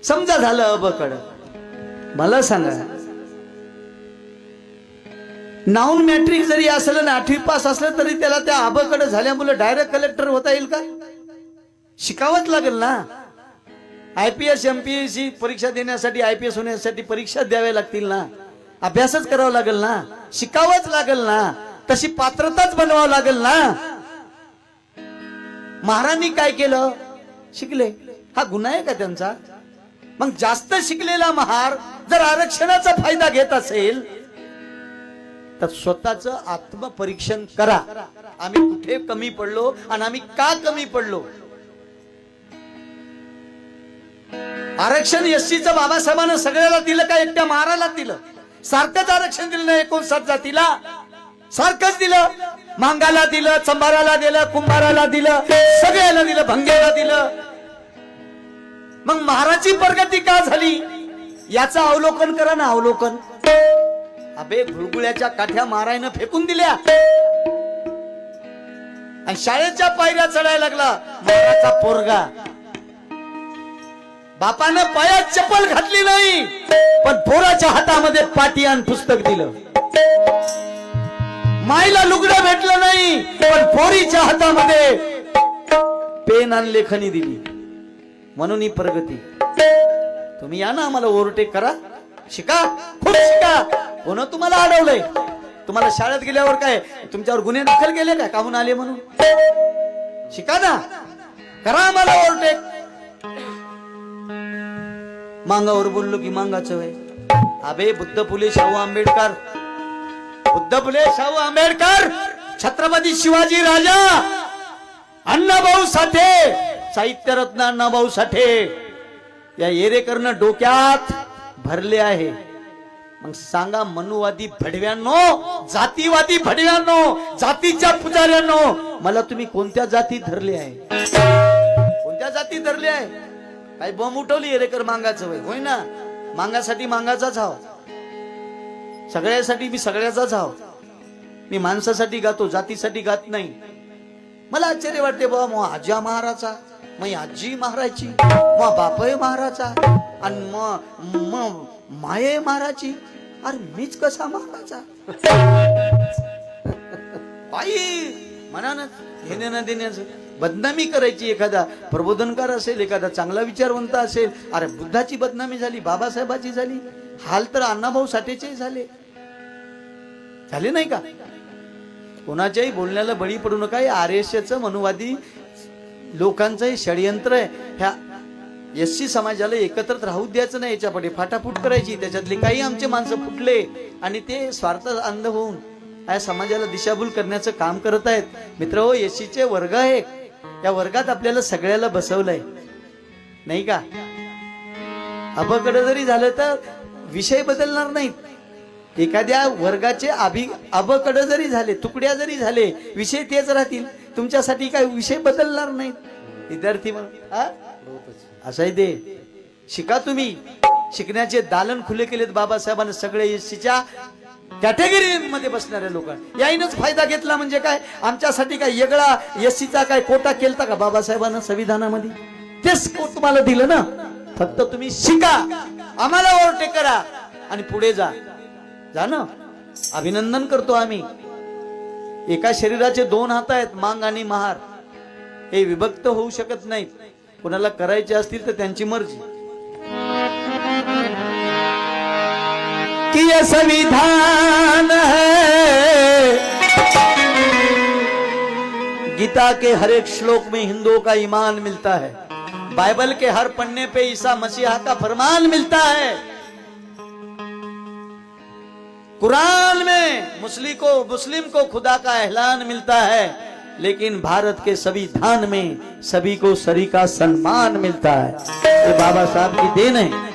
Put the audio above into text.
समजा झालं अबकड. मला सांगा, नाऊन मॅट्रिक जरी असलं ना 8वी पास असलं तरी त्याला त्या अबकड झाल्यामुळे डायरेक्ट कलेक्टर होता येईल का? शिकावंच लागेल ना. IPS MPSC परीक्षा देण्यासाठी, IPS होण्यासाठी परीक्षा द्याव्या लागतील ना, अभ्यासच करावा लागेल ना, शिकावंच लागेल ना, तशी पात्रताच बनवावं लागेल ना. महाराणी काय केलं? शिकले. हा गुन्हा आहे का त्यांचा? मग जास्त शिकलेला महार जर आरक्षणाचा फायदा घेत असेल तर स्वतःच आत्मपरीक्षण करा. आम्ही कुठे कमी पडलो आणि आम्ही का कमी पडलो? आरक्षण एससीचं बाबासाहेबांना सगळ्याला दिलं का एकट्या महाराला दिलं? सारखंच आरक्षण दिलं ना 59 जातीला, सारखंच दिलं. मांगाला दिलं, चंबाराला दिलं, कुंभाराला दिलं, सगळ्याला दिलं, भंगेला दिलं. मग महाराची प्रगती का झाली याचं अवलोकन करा ना, अवलोकन. अबे घुळगुळ्याच्या काठ्या मारायनं फेकून दिल्या आणि शाळेच्या पायऱ्या चढायला लागला महाराचा पोरगा. बापानं पायात चप्पल घातली नाही पण पोराच्या हातामध्ये पाटी आणि पुस्तक दिलं. माईला लुगडं भेटलं नाही पण पोरीच्या हातामध्ये पेन आणि लेखणी दिली. म्हणून ही प्रगती. तुम्ही या ना, आम्हाला ओव्हरटेक करा, शिका, खूप शिका. कोण तुम्हाला अडवलंय? तुम्हाला शाळेत गेल्यावर काय तुमच्यावर गुन्हे दाखल केले काय काहून आले म्हणून? शिका ना, करा आम्हाला ओव्हरटेक. मांगावर बोललो की मांगाचं वय. अबे बुद्ध फुले शाहू आंबेडकर, बुद्ध फुले शाहू आंबेडकर, छत्रपती शिवाजी राजा, अण्णाभाऊ साठे, साहित्यरत्न अण्णाभाऊ साठे या येरेकरनं डोक्यात भरले आहे. मग सांगा मनुवादी भडव्यांनो, जातीवादी भडव्यांनो, जातीच्या पुजाऱ्यांनो, मला तुम्ही कोणत्या जाती धरले आहे? कोणत्या जाती धरले आहे? काय बॉम्ब उठवली येरेकर मांगाचं वय? होय ना, मांगासाठी मांगाचाच हाव, सगळ्यासाठी मी सगळ्याचाच हाव. मी माणसासाठी गातो, जातीसाठी गात नाही. मला आश्चर्य वाटते बाबा, मग आज्या महाराचा, मग आजी महाराची, मग बापय महाराचा आणि मग माये महाराची. अरे मीच कसा महाराचा? बाई मनानं घेण्या न देण्याचं बदनामी करायची. एखादा प्रबोधनकार असेल, एखादा चांगला विचारवंत असेल, अरे बुद्धाची बदनामी झाली, बाबासाहेबाची झाली, हाल तर अण्णाभाऊ साठेचे झाले नाही का? कोणाच्याही बोलण्याला बळी पडू नका. RSSचं मनुवादी लोकांचं हे षडयंत्र आहे. ह्या एससी समाजाला एकत्रित राहू द्यायचं नाही, याच्यापुढे फाटाफूट करायची. त्याच्यातले काही आमचे माणसं फुटले आणि ते स्वार्थ अंध होऊन या समाजाला दिशाभूल करण्याचं काम करत आहेत. मित्र हो, एससीचे वर्ग आहे, या वर्गात आपल्याला सगळ्याला बसवलंय नाही का? अबकड जरी झालं तर विषय बदलणार नाहीत. एखाद्या वर्गाचे अबकड जरी झाले, तुकड्या जरी झाले, विषय तेच राहतील. तुमच्यासाठी काय विषय बदलणार नाहीत. विद्यार्थी असं आहे ते. शिका तुम्ही. शिकण्याचे दालन खुले केलेत बाबासाहेबांनी सगळे एससीच्या कॅटेगरी मध्ये बसणाऱ्या लोकांना. याईनच फायदा घेतला म्हणजे काय? आमच्यासाठी काय वेगळा एससीचा काय कोटा केलता का बाबासाहेबांना संविधानामध्ये? तेच तुम्हाला दिलं ना. फक्त तुम्ही शिका, आम्हाला ओव्हरटेक करा आणि पुढे जा ना. अभिनंदन करतो आम्ही. एका शरीराचे 2 हात आहेत, मांग आणि महार. हे विभक्त होऊ शकत नाहीत. कोणाला करायचे असतील तर त्यांची मर्जी. कि ये संविधान है, गीता के हर एक श्लोक में हिंदुओं का ईमान मिलता है, बाइबल के हर पन्ने पे ईसा मसीहा का फरमान मिलता है, कुरान में मुस्लिम को खुदा का एहलान मिलता है, लेकिन भारत के संविधान में सभी को सरी का सम्मान मिलता है. ये बाबा साहब की देन है.